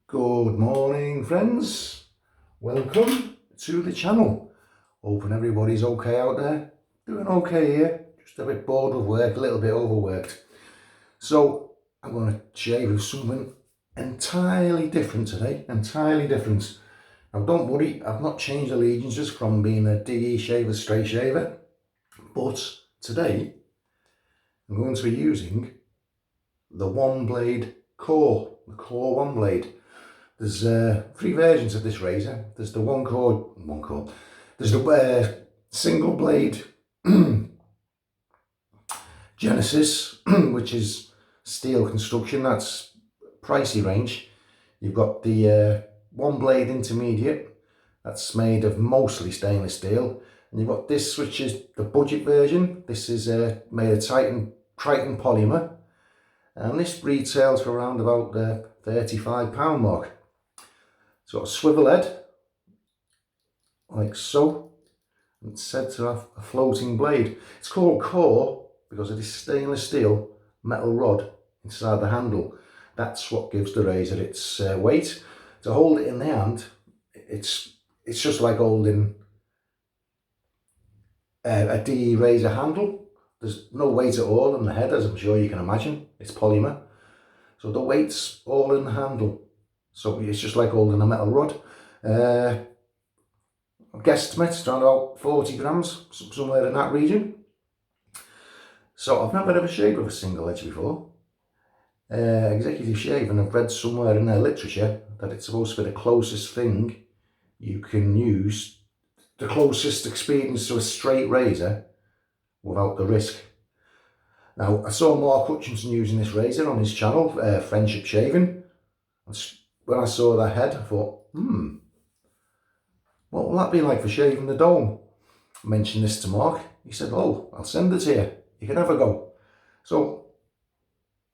Good morning, friends. Welcome to the channel. Hoping everybody's okay out there. Doing okay here. Just a bit bored with work, a little bit overworked. So I'm going to shave with something entirely different today. Entirely different. Now don't worry, I've not changed allegiances from being a DE shaver, straight shaver. But today I'm going to be using the Oneblade Core. The Core Oneblade. There's three versions of this razor. There's the one core. There's the single blade Genesis, which is steel construction. That's pricey range. You've got the one blade intermediate. That's made of mostly stainless steel. And you've got this, which is the budget version. This is made of Triton polymer. And this retails for around about the £35 mark. It's got a swivel head, like so. It's said to have a floating blade. It's called Core because of this stainless steel metal rod inside the handle. That's what gives the razor its weight. To hold it in the hand, it's just like holding a DE razor handle. There's no weight at all in the head, as I'm sure you can imagine. It's polymer. So the weight's all in the handle. So it's just like holding a metal rod. Guesstimates around about 40 grams, somewhere in that region. So I've never ever shaved with a single edge before. Executive shaving, I've read somewhere in their literature that it's supposed to be the closest thing you can use, the closest experience to a straight razor without the risk. Now, I saw Mark Hutchinson using this razor on his channel, Friendship Shaving. When I saw that head, I thought, what will that be like for shaving the dome? I mentioned this to Mark. He said, oh, I'll send it to you. You can have a go. So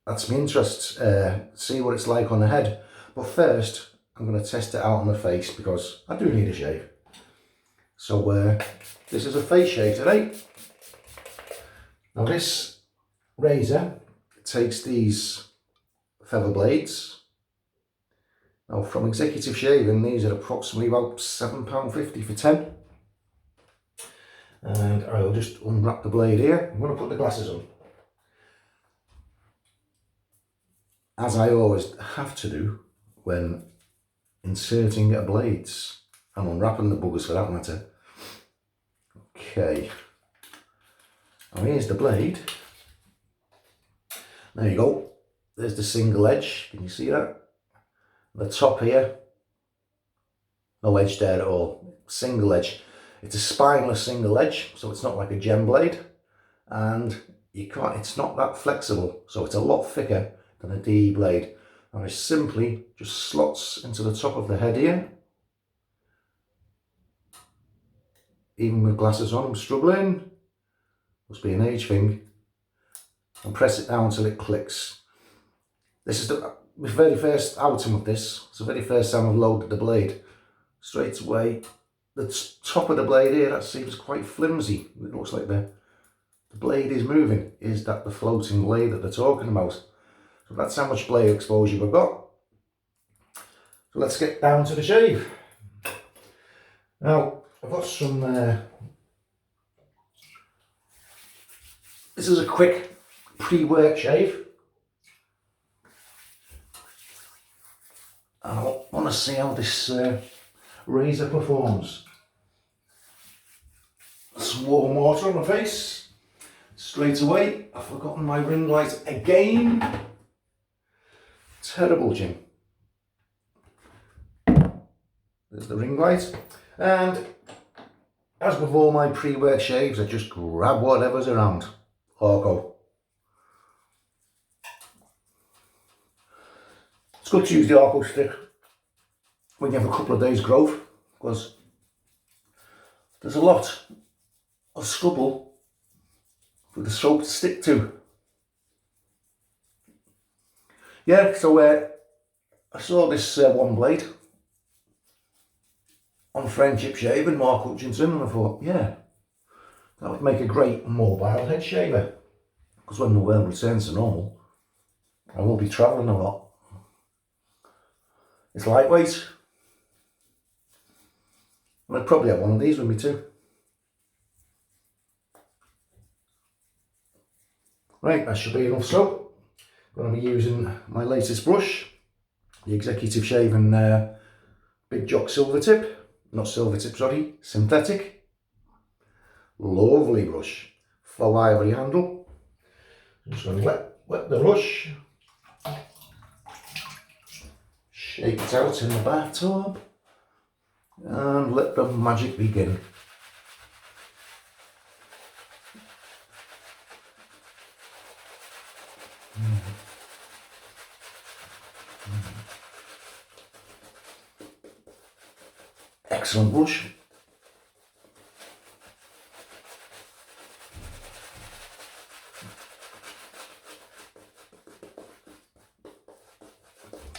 that's my interest, see what it's like on the head. But first, I'm going to test it out on the face because I do need a shave. So this is a face shave today. Now this razor takes these feather blades. Now from Executive Shaving, these are approximately about £7.50 for 10. And I'll just unwrap the blade here. I'm going to put the glasses on. As I always have to do when inserting blades and unwrapping the buggers for that matter. Okay. Now here's the blade. There you go. There's the single edge. Can you see that? The top here, no edge there at all, single edge. It's a spineless single edge, so it's not like a gem blade, and it's not that flexible, so it's a lot thicker than a DE blade. And it simply just slots into the top of the head here. Even with glasses on, I'm struggling. Must be an age thing. And press it down until it clicks. This is the very first outing with this. It's the very first time I've loaded the blade. Straight away, the top of the blade here, that seems quite flimsy. It looks like the blade is moving. Is that the floating blade that they're talking about? So that's how much blade exposure we've got. So let's get down to the shave. Now, I've got some... this is a quick pre-work shave. I want to see how this razor performs. Some warm water on my face. Straight away, I've forgotten my ring light again. Terrible, Jim. There's the ring light. And as with all my pre-work shaves, I just grab whatever's around. Arko. It's good to use the Arko stick when you have a couple of days growth, because there's a lot of stubble for the soap to stick to. Yeah, so I saw this one blade on Friendship Shaving, Mark Hutchinson, and I thought, yeah, that would make a great mobile head shaver, because when the world returns to normal, I will be travelling a lot. It's lightweight. I'd probably have one of these with me too. Right, that should be enough soap. I'm going to be using my latest brush, the Executive Shaving Big Jock Silver Tip. Not silver tip, sorry, synthetic. Lovely brush. Faux ivory handle. I'm just going to wet the brush. Shake it out in the bathtub. And let the magic begin. Excellent brush.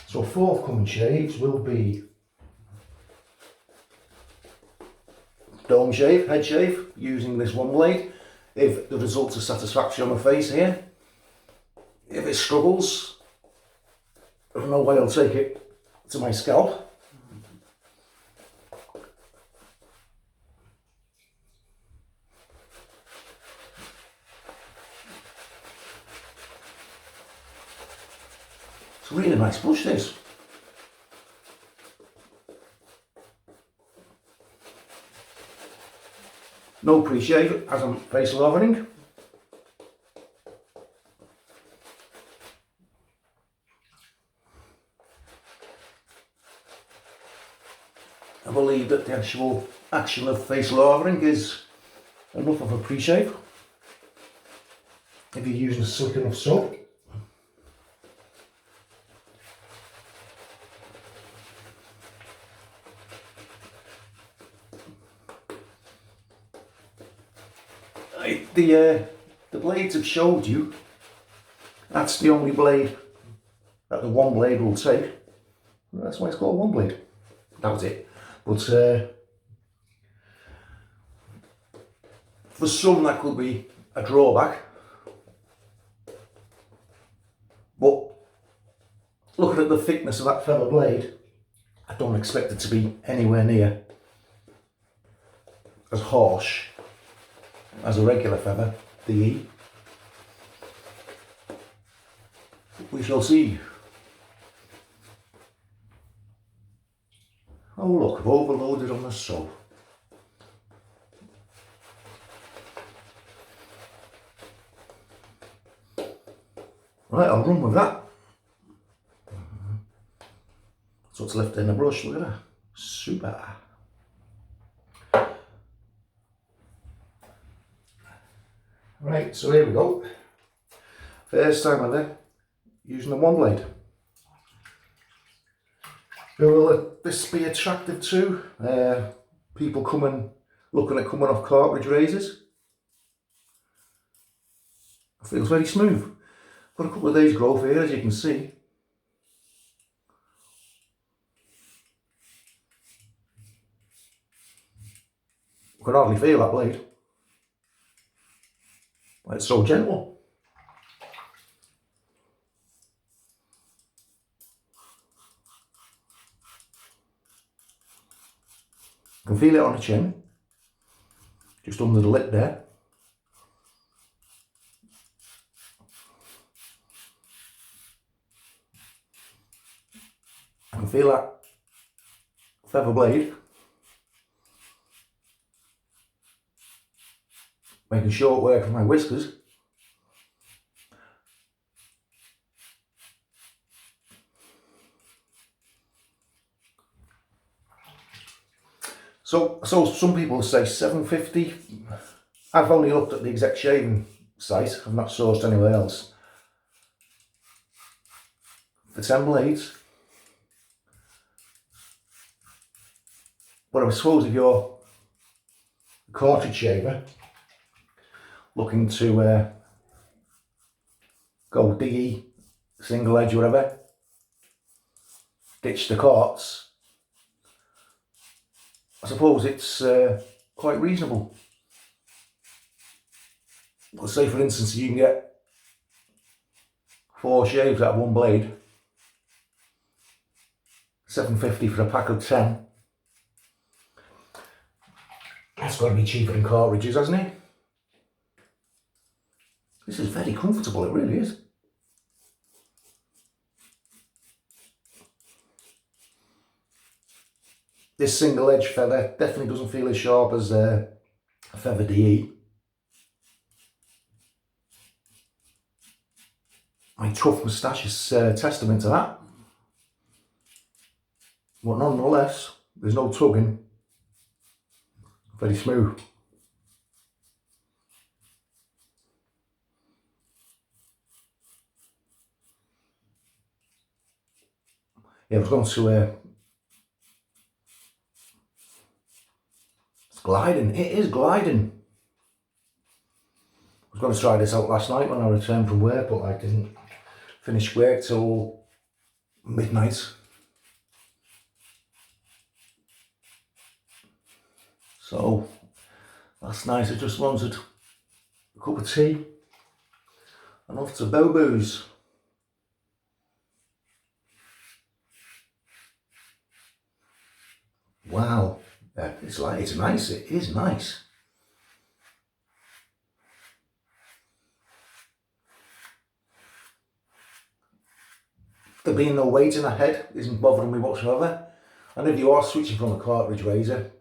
So forthcoming shaves will be dome shave, head shave, using this Oneblade. If the results are satisfactory on my face here, if it struggles, I don't know why I'll take it to my scalp. It's a really nice brush, this. No pre-shave as I'm face lavering. I believe that the actual action of face lavering is enough of a pre-shave if you're using a slick enough soap. The blades I've showed you, that's the only blade that the Oneblade will take. That's why it's called Oneblade. That was it. But for some that could be a drawback. But looking at the thickness of that feather blade, I don't expect it to be anywhere near as harsh as a regular feather, the E. We shall see. Oh look, I've overloaded on the soap. Right, I'll run with that. That's what's left in the brush, look at that. Super. Right, so here we go. First time ever using the Oneblade. Will this be attractive to people looking at coming off cartridge razors? It feels very smooth. Got a couple of days growth here, as you can see. I can hardly feel that blade. It's so gentle. I can feel it on the chin, just under the lip there. I can feel that feather blade making short work of my whiskers. So some people say $7.50. I've only looked at the Exec Shaving site, I've not sourced anywhere else. For 10 blades. But I suppose if you're a cartridge shaver looking to go DE, single edge, whatever, ditch the carts, I suppose it's quite reasonable. Let's say for instance you can get 4 shaves out of one blade, £7.50 for a pack of 10. That's got to be cheaper than cartridges, hasn't it? This is very comfortable, it really is. This single edge feather definitely doesn't feel as sharp as a feather DE. My tough moustache is testament to that. But nonetheless, there's no tugging. Very smooth. Yeah, I was going to it's gliding. It is gliding. I was going to try this out last night when I returned from work, but I didn't finish work till midnight. So last night I just wanted a cup of tea and off to Bobo's. Wow, it's nice. It is nice. There being no weight in the head isn't bothering me whatsoever. And if you are switching from a cartridge razor,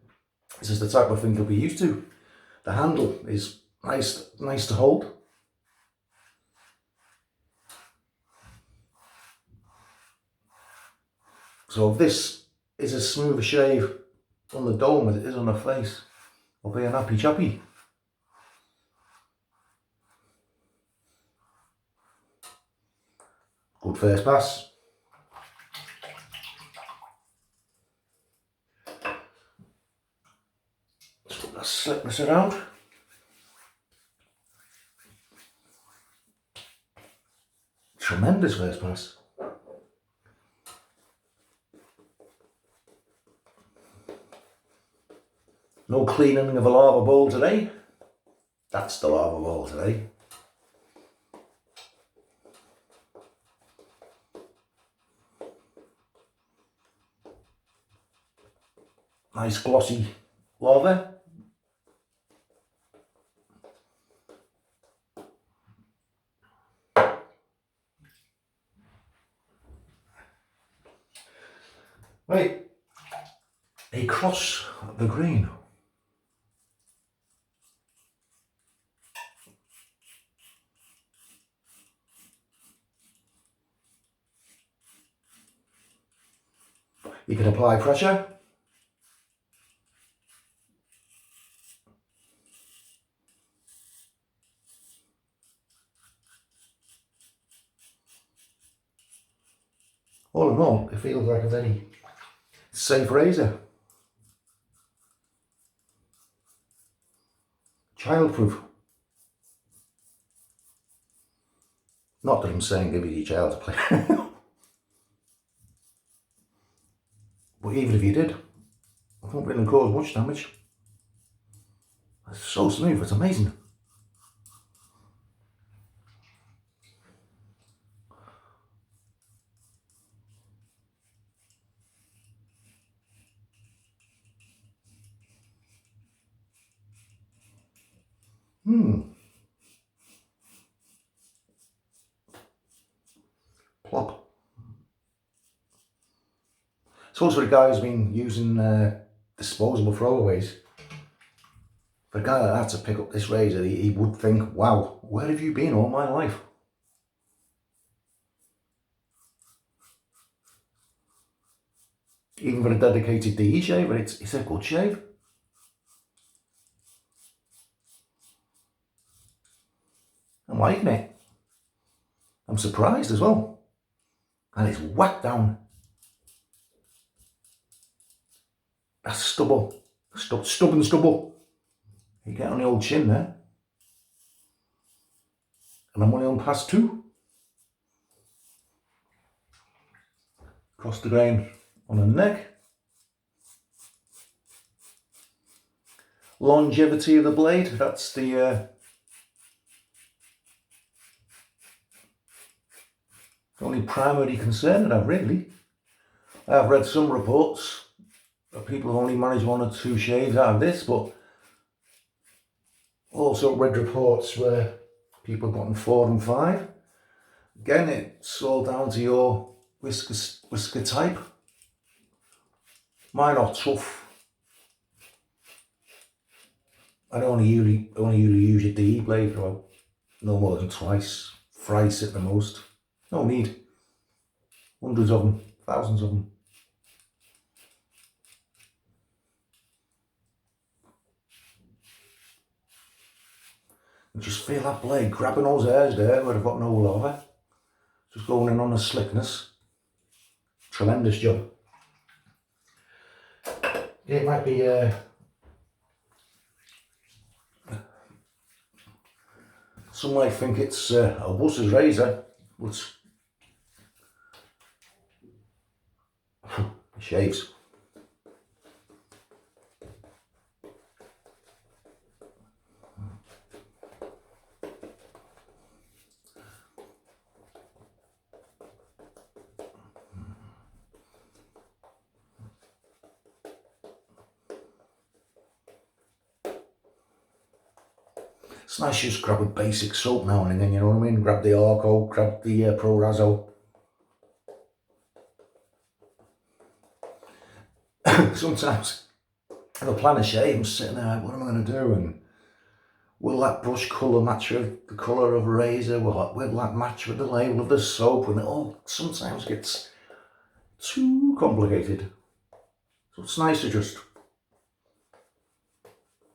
this is the type of thing you'll be used to. The handle is nice to hold. So if this is as smooth a shave on the dome as it is on the face, I'll be an happy chappy. Good first pass. Let's slip this around. Tremendous first pass. No cleaning of a lava bowl today. That's the lava bowl today. Nice glossy lava. Right, across the green. You can apply pressure. All in all, it feels like a very safe razor. Childproof. Not that I'm saying give your child to play. But even if you did, it won't really cause much damage. It's so smooth, it's amazing. Plop. So for a guy who's been using disposable throwaways, for a guy like that to pick up this razor, he would think, wow, where have you been all my life? Even for a dedicated DE shaver, it's a good shave. I'm liking it. I'm surprised as well. And it's whacked down. That's stubble. Stubborn stubble. You get on the old chin there. And I'm only on pass 2. Across the grain on the neck. Longevity of the blade, that's the only primary concern that I've really. I've read some reports that people have only managed 1 or 2 shaves out of this, but also read reports where people have gotten 4 and 5. Again, it's all down to your whisker type. Mine are tough. I only usually use a DE blade for about no more than twice, thrice at the most. No need. Hundreds of them, thousands of them. And just feel that blade grabbing those hairs there where I've got no lather. Just going in on the slickness. Tremendous job. It might be some might think it's a wuss's razor, but it shaves. It's nice just grab a basic soap now and again, you know what I mean? Grab the Arko, grab the Photoradio. Sometimes if I plan a shave, I'm sitting there, what am I going to do? And will that brush colour match with the colour of a razor? Will that match with the label of the soap? And it all sometimes gets too complicated. So it's nice to just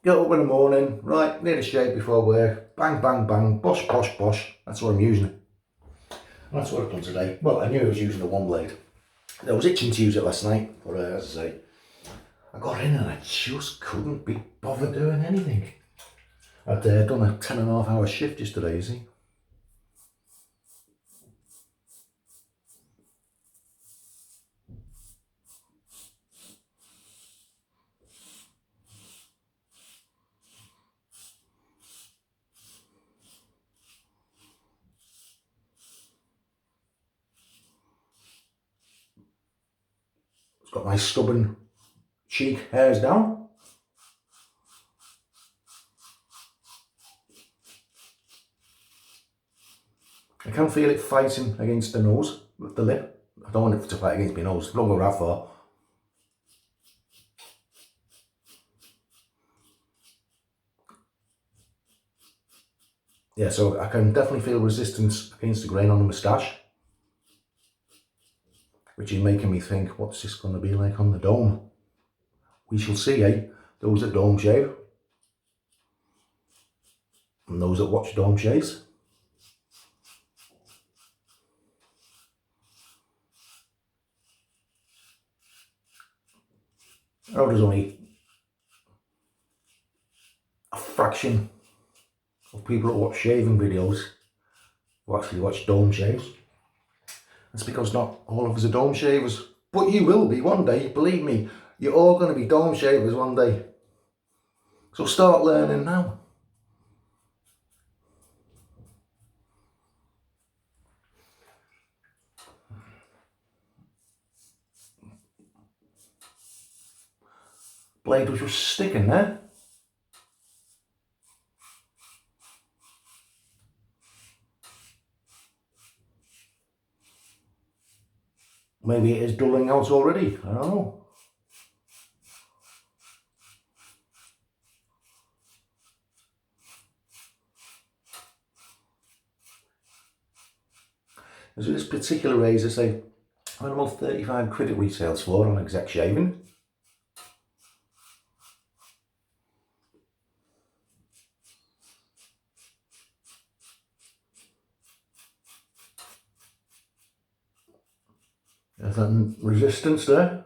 get up in the morning, right, need a shave before work, bang, bang, bang, bosh, bosh, bosh. That's what I'm using. And that's what I've done today. Well, I knew I was using the one blade. I was itching to use it last night, but as I say, I got in and I just couldn't be bothered doing anything. I'd done a 10.5-hour shift yesterday, you see. It's got my stubborn cheek hairs down. I can feel it fighting against the nose, the lip. I don't want it to fight against my nose, don't go that far. Yeah, so I can definitely feel resistance against the grain on the moustache, which is making me think, what's this going to be like on the dome? We shall see, eh? Those that dome shave, and those that watch dome shaves. Oh, there's only a fraction of people that watch shaving videos who actually watch dome shaves. That's because not all of us are dome shavers, but you will be one day, believe me. You're all going to be dome shavers one day. So start learning now. Blade was just sticking there. Maybe it is dulling out already, I don't know. So this particular razor, say, I don't know, 35 quid it retails for on exec shaving. There's that resistance there.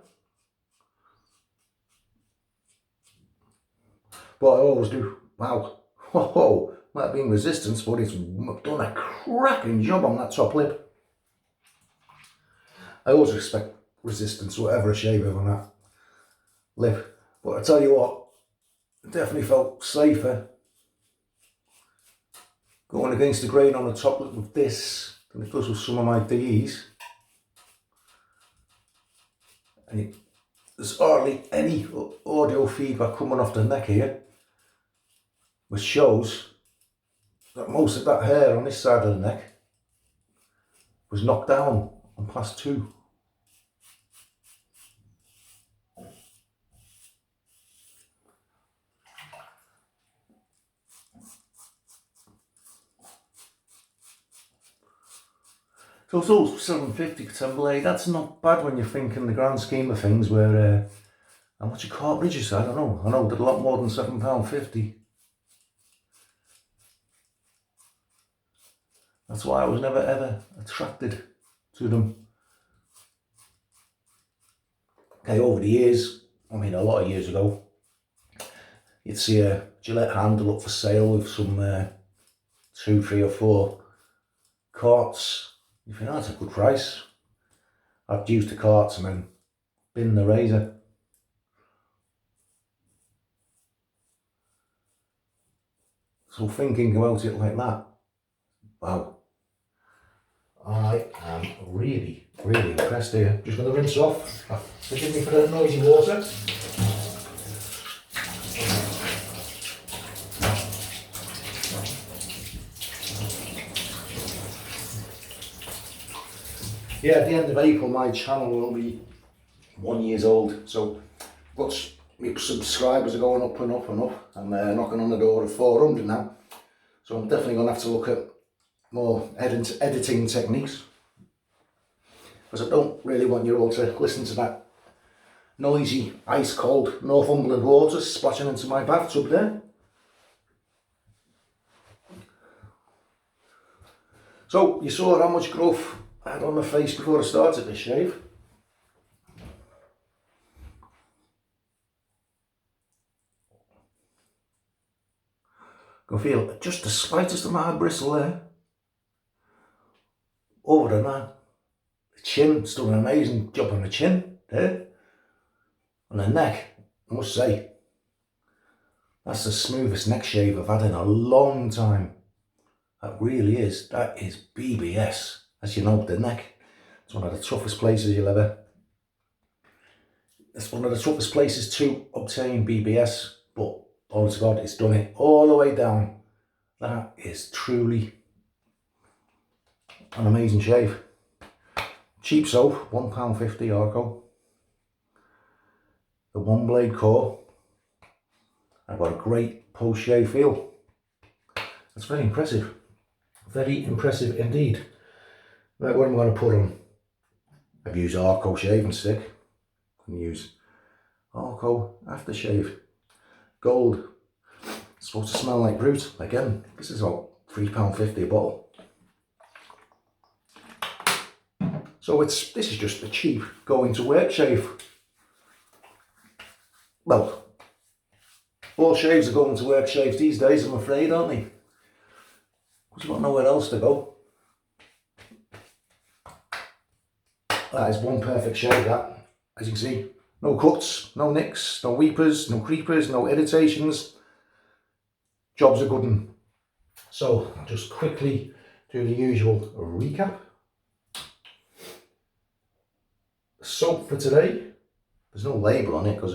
But I always do, wow, whoa, might have been resistance, but it's done a cracking job on that top lip. I always expect resistance, whatever I shave on that lip. But I tell you what, it definitely felt safer going against the grain on the top lip with this than it does with some of my DEs. And there's hardly any audio feedback coming off the neck here, which shows that most of that hair on this side of the neck was knocked down on pass 2. So it's all £7.50 for 10 blade. That's not bad when you think in the grand scheme of things where, how much a cartridge is, I don't know. I know they're a lot more than £7.50. That's why I was never ever attracted to them. Okay, over the years, I mean a lot of years ago, you'd see a Gillette handle up for sale with some 2, 3 or 4 carts. You think, oh, that's a good price. I'd use the carts and then bin the razor. So thinking about it like that, wow. I am really, really impressed here. Just going to rinse off. Forgive me for the noisy water. Yeah, at the end of April my channel will be 1 year old, so my subscribers are going up and up and up, and they're knocking on the door of 400 now, so I'm definitely going to have to look at more editing techniques, because I don't really want you all to listen to that noisy, ice cold Northumberland water splashing into my bathtub there. So you saw how much growth I had on my face before I started this shave. I can feel just the slightest amount of bristle there. Other than that, the chin, it's done an amazing job on the chin there. And the neck, I must say, that's the smoothest neck shave I've had in a long time. That really is. That is BBS. As you know, the neck, it's one of the toughest places you'll ever. It's one of the toughest places to obtain BBS, but honest to God, it's done it all the way down. That is truly an amazing shave. Cheap soap, £1.50 Arko. The Oneblade Core. I've got a great post-shave feel. That's very impressive. Very impressive indeed. Right, what am I going to put on? I've used Arko Shave Stick. I'm going to use Arko Aftershave Gold. It's supposed to smell like brute. Again, this is about £3.50 a bottle. So this is just a cheap going to work shave. Well, all shaves are going to work shaves these days, I'm afraid, aren't they? Because you've got nowhere else to go. That is one perfect shave, that. As you can see, no cuts, no nicks, no weepers, no creepers, no irritations. Job's a good one. So I'll just quickly do the usual recap. Soap for today. There's no label on it because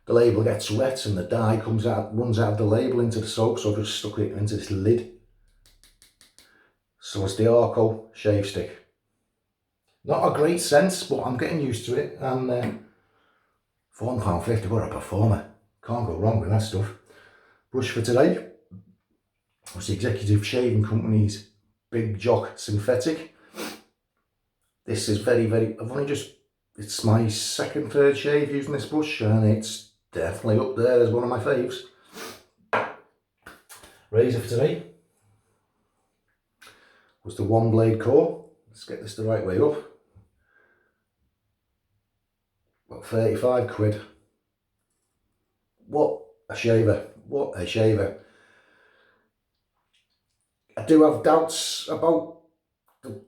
the label gets wet and the dye runs out of the label into the soap, so I've just stuck it into this lid. So it's the Arko Shave Stick. Not a great scent, but I'm getting used to it, and for £1.50, what a performer. Can't go wrong with that stuff. Brush for today was the Executive Shaving Company's Big Jock Synthetic. This is very, it's my second, third shave using this brush, and it's definitely up there as one of my faves. Razor for today was the Oneblade Core. Let's get this the right way up. About 35 quid. What a shaver. What a shaver. I do have doubts about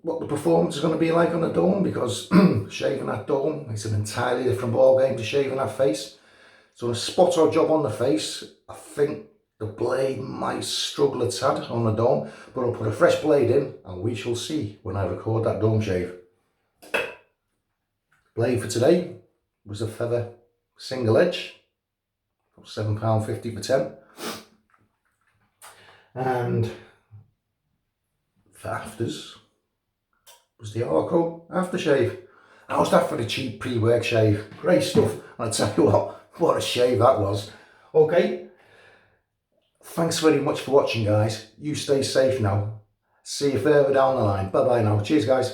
what the performance is going to be like on a dome, because shaving that dome is an entirely different ball game to shaving that face. So a spot or job on the face, I think the blade might struggle a tad on the dome, but I'll put a fresh blade in and we shall see when I record that dome shave. Blade for today was a feather single edge, £7.50 for 10. And for afters was the Arko aftershave. How's that for a cheap pre-work shave? Great stuff. I'll tell you what a shave that was. Okay, thanks very much for watching, guys. You stay safe now. See you further down the line. Bye bye now. Cheers, guys.